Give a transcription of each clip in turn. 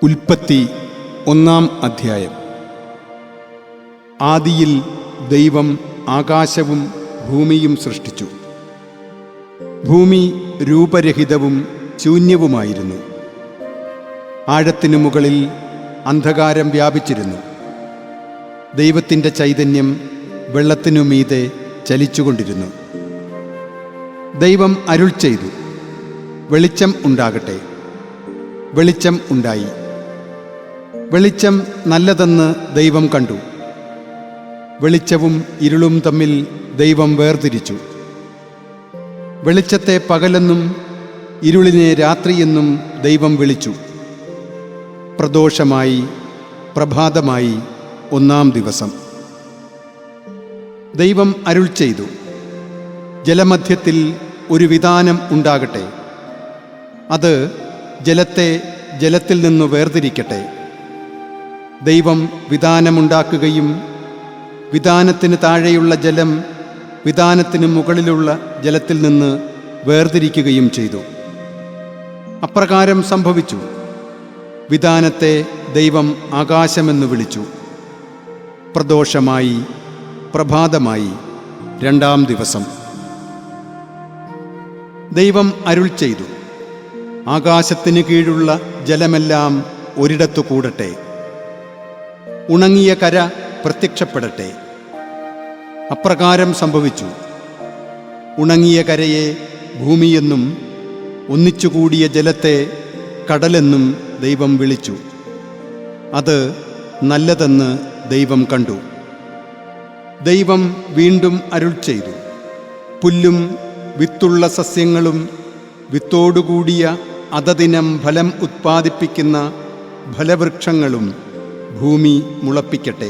ഉൽപ്പത്തി 1-ാം അധ്യായം. ആദിയിൽ ദൈവം ആകാശവും ഭൂമിയും സൃഷ്ടിച്ചു. ഭൂമി രൂപരഹിതവും ശൂന്യവുമായിരുന്നു. ആഴത്തിനു മുകളിൽ അന്ധകാരം വ്യാപിച്ചിരുന്നു. ദൈവത്തിൻ്റെ ചൈതന്യം വെള്ളത്തിനു മീതെ ചലിച്ചുകൊണ്ടിരുന്നു. ദൈവം അരുൾ ചെയ്തു, വെളിച്ചം ഉണ്ടാകട്ടെ. വെളിച്ചം ഉണ്ടായി. വെളിച്ചം നല്ലതെന്ന് ദൈവം കണ്ടു. വെളിച്ചവും ഇരുളും തമ്മിൽ ദൈവം വേർതിരിച്ചു. വെളിച്ചത്തെ പകലെന്നും ഇരുളിനെ രാത്രിയെന്നും ദൈവം വിളിച്ചു. പ്രദോഷമായി, പ്രഭാതമായി 1-ാം ദിവസം. ദൈവം അരുൾ ചെയ്തു, ജലമധ്യത്തിൽ ഒരു വിതാനം ഉണ്ടാകട്ടെ. അത് ജലത്തെ ജലത്തിൽ നിന്നു വേർതിരിക്കട്ടെ. ദൈവം വിതാനമുണ്ടാക്കുകയും വിതാനത്തിന് താഴെയുള്ള ജലം വിതാനത്തിന് മുകളിലുള്ള ജലത്തിൽ നിന്ന് വേർതിരിക്കുകയും ചെയ്തു. അപ്രകാരം സംഭവിച്ചു. വിതാനത്തെ ദൈവം ആകാശമെന്ന് വിളിച്ചു. പ്രദോഷമായി, പ്രഭാതമായി 2-ാം ദിവസം. ദൈവം അരുൾ ചെയ്തു, ആകാശത്തിന് കീഴുള്ള ജലമെല്ലാം ഒരിടത്തു കൂടട്ടെ. ഉണങ്ങിയ കര പ്രത്യക്ഷപ്പെടട്ടെ. അപ്രകാരം സംഭവിച്ചു. ഉണങ്ങിയ കരയെ ഭൂമിയെന്നും ഒന്നിച്ചുകൂടിയ ജലത്തെ കടലെന്നും ദൈവം വിളിച്ചു. അത് നല്ലതെന്ന് ദൈവം കണ്ടു. ദൈവം വീണ്ടും അരുൾ ചെയ്തു, പുല്ലും വിത്തുള്ള സസ്യങ്ങളും വിത്തോടുകൂടിയ അതദിനം ഫലം ഉത്പാദിപ്പിക്കുന്ന ഫലവൃക്ഷങ്ങളും ഭൂമി മുളപ്പിക്കട്ടെ.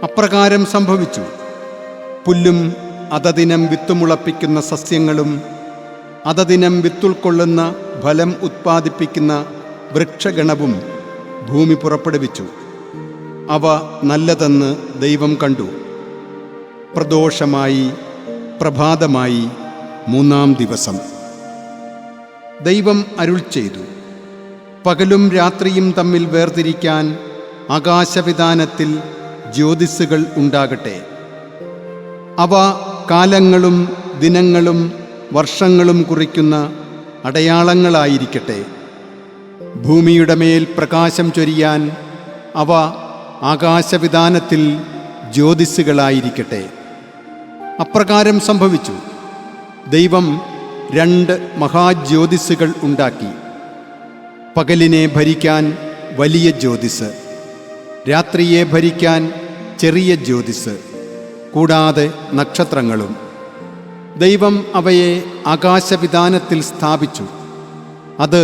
അപ്രകാരം സംഭവിച്ചു. പുല്ലും അതദിനം വിത്തുമുളപ്പിക്കുന്ന സസ്യങ്ങളും അതദിനം വിത്തുൾക്കൊള്ളുന്ന ഫലം ഉത്പാദിപ്പിക്കുന്ന വൃക്ഷഗണവും ഭൂമി പുറപ്പെടുവിച്ചു. അവ നല്ലതെന്ന് ദൈവം കണ്ടു. പ്രദോഷമായി, പ്രഭാതമായി 3-ാം ദിവസം. ദൈവം അരുൾ ചെയ്തു, പകലും രാത്രിയും തമ്മിൽ വേർതിരിക്കാൻ ആകാശവിതാനത്തിൽ ജ്യോതിസ്സുകൾ ഉണ്ടാകട്ടെ. അവ കാലങ്ങളും ദിനങ്ങളും വർഷങ്ങളും കുറിക്കുന്ന അടയാളങ്ങളായിരിക്കട്ടെ. ഭൂമിയുടെ മേൽ പ്രകാശം ചൊരിയാൻ അവ ആകാശവിതാനത്തിൽ ജ്യോതിസ്സുകളായിരിക്കട്ടെ. അപ്രകാരം സംഭവിച്ചു. ദൈവം 2 മഹാജ്യോതിസ്സുകൾ ഉണ്ടാക്കി. പകലിനെ ഭരിക്കാൻ വലിയ ജ്യോതിസ്, രാത്രിയെ ഭരിക്കാൻ ചെറിയ ജ്യോതിസ്, കൂടാതെ നക്ഷത്രങ്ങളും. ദൈവം അവയെ ആകാശവിതാനത്തിൽ സ്ഥാപിച്ചു. അത്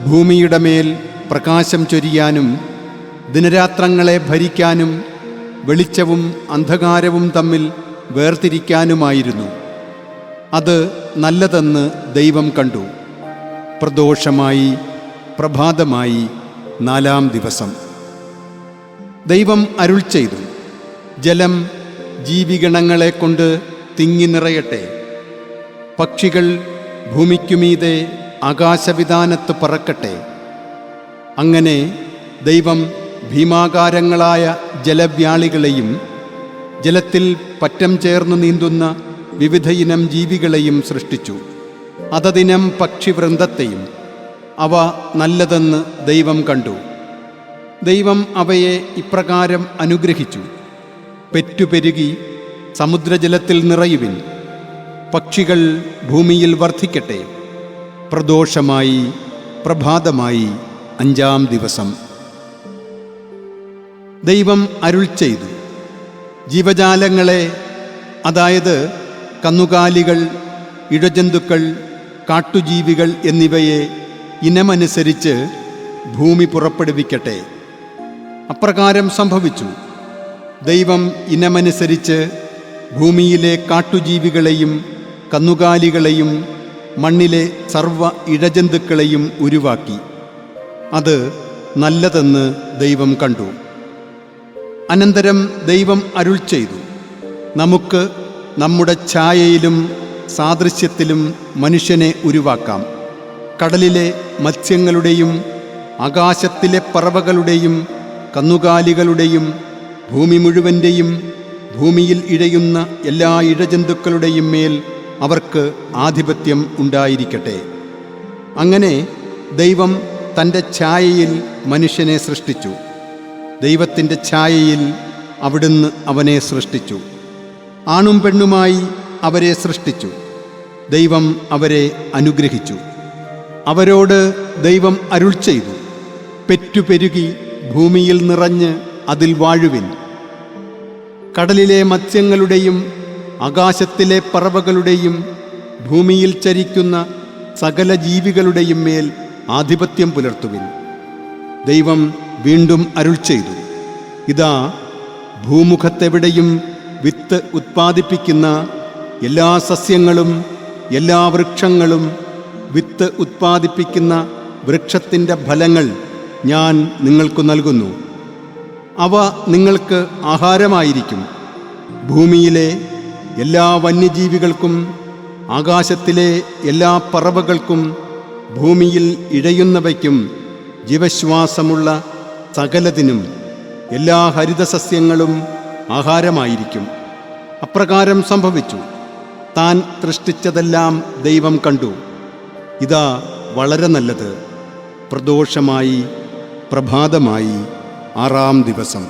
ഭൂമിയുടെ മേൽ പ്രകാശം ചൊരിയാനും ദിനരാത്രങ്ങളെ ഭരിക്കാനും വെളിച്ചവും അന്ധകാരവും തമ്മിൽ വേർതിരിക്കാനുമായിരുന്നു. അത് നല്ലതെന്ന് ദൈവം കണ്ടു. പ്രദോഷമായി, പ്രഭാതമായി 4-ാം ദിവസം. ദൈവം അരുൾ ചെയ്തു, ജലം ജീവിഗണങ്ങളെ കൊണ്ട് തിങ്ങി നിറയട്ടെ. പക്ഷികൾ ഭൂമിക്കുമീതെ ആകാശവിതാനത്ത് പറക്കട്ടെ. അങ്ങനെ ദൈവം ഭീമാകാരങ്ങളായ ജലവ്യാളികളെയും ജലത്തിൽ പറ്റം ചേർന്നു നീന്തുന്ന വിവിധയിനം ജീവികളെയും സൃഷ്ടിച്ചു. അതദിനം പക്ഷിവൃന്ദത്തെയും. അവ നല്ലതെന്ന് ദൈവം കണ്ടു. ദൈവം അവയെ ഇപ്രകാരം അനുഗ്രഹിച്ചു, പെറ്റുപെരുകി സമുദ്രജലത്തിൽ നിറയുവിൻ. പക്ഷികൾ ഭൂമിയിൽ വർദ്ധിക്കട്ടെ. പ്രദോഷമായി, പ്രഭാതമായി 5-ാം ദിവസം. ദൈവം അരുൾ ചെയ്തു, ജീവജാലങ്ങളെ, അതായത് കന്നുകാലികൾ, ഇഴജന്തുക്കൾ, കാട്ടുജീവികൾ എന്നിവയെ ഇനമനുസരിച്ച് ഭൂമി പുറപ്പെടുവിക്കട്ടെ. അപ്രകാരം സംഭവിച്ചു. ദൈവം ഇനമനുസരിച്ച് ഭൂമിയിലെ കാട്ടുജീവികളെയും കന്നുകാലികളെയും മണ്ണിലെ സർവ്വ ഇഴജന്തുക്കളെയും ഉരുവാക്കി. അത് നല്ലതെന്ന് ദൈവം കണ്ടു. അനന്തരം ദൈവം അരുൾ ചെയ്തു, നമുക്ക് നമ്മുടെ ഛായയിലും സാദൃശ്യത്തിലും മനുഷ്യനെ ഉരുവാക്കാം. കടലിലെ മത്സ്യങ്ങളുടെയും ആകാശത്തിലെ പറവകളുടെയും കന്നുകാലികളുടെയും ഭൂമി മുഴുവൻ്റെയും ഭൂമിയിൽ ഇഴയുന്ന എല്ലാ ഇഴജന്തുക്കളുടെയും മേൽ അവർക്ക് ആധിപത്യം ഉണ്ടായിരിക്കട്ടെ. അങ്ങനെ ദൈവം തൻ്റെ ഛായയിൽ മനുഷ്യനെ സൃഷ്ടിച്ചു. ദൈവത്തിൻ്റെ ഛായയിൽ അവിടുന്ന് അവനെ സൃഷ്ടിച്ചു. ആണും പെണ്ണുമായി അവരെ സൃഷ്ടിച്ചു. ദൈവം അവരെ അനുഗ്രഹിച്ചു. അവരോട് ദൈവം അരുൾ ചെയ്തു, പെറ്റുപെരുകി ഭൂമിയിൽ നിറഞ്ഞ് അതിൽ വാഴുവിൻ. കടലിലെ മത്സ്യങ്ങളുടെയും ആകാശത്തിലെ പറവകളുടെയും ഭൂമിയിൽ ചരിക്കുന്ന സകല ജീവികളുടെയും മേൽ ആധിപത്യം പുലർത്തുവിൻ. ദൈവം വീണ്ടും അരുൾ ചെയ്തു, ഇതാ, ഭൂമുഖത്തെവിടെയും വിത്ത് ഉത്പാദിപ്പിക്കുന്ന എല്ലാ സസ്യങ്ങളും എല്ലാ വൃക്ഷങ്ങളും വിത്ത് ഉത്പാദിപ്പിക്കുന്ന വൃക്ഷത്തിൻ്റെ ഫലങ്ങൾ ഞാൻ നിങ്ങൾക്ക് നൽകുന്നു. അവ നിങ്ങൾക്ക് ആഹാരമായിരിക്കും. ഭൂമിയിലെ എല്ലാ വന്യജീവികൾക്കും ആകാശത്തിലെ എല്ലാ പറവകൾക്കും ഭൂമിയിൽ ഇഴയുന്നവയ്ക്കും ജീവശ്വാസമുള്ള സകലതിനും എല്ലാ ഹരിതസസ്യങ്ങളും ആഹാരമായിരിക്കും. അപ്രകാരം സംഭവിച്ചു. താൻ സൃഷ്ടിച്ചതെല്ലാം ദൈവം കണ്ടു. ഇതാ വളരെ നല്ലത്. പ്രദോഷമായി പ്രഭാതമായി 6-ാം ദിവസം.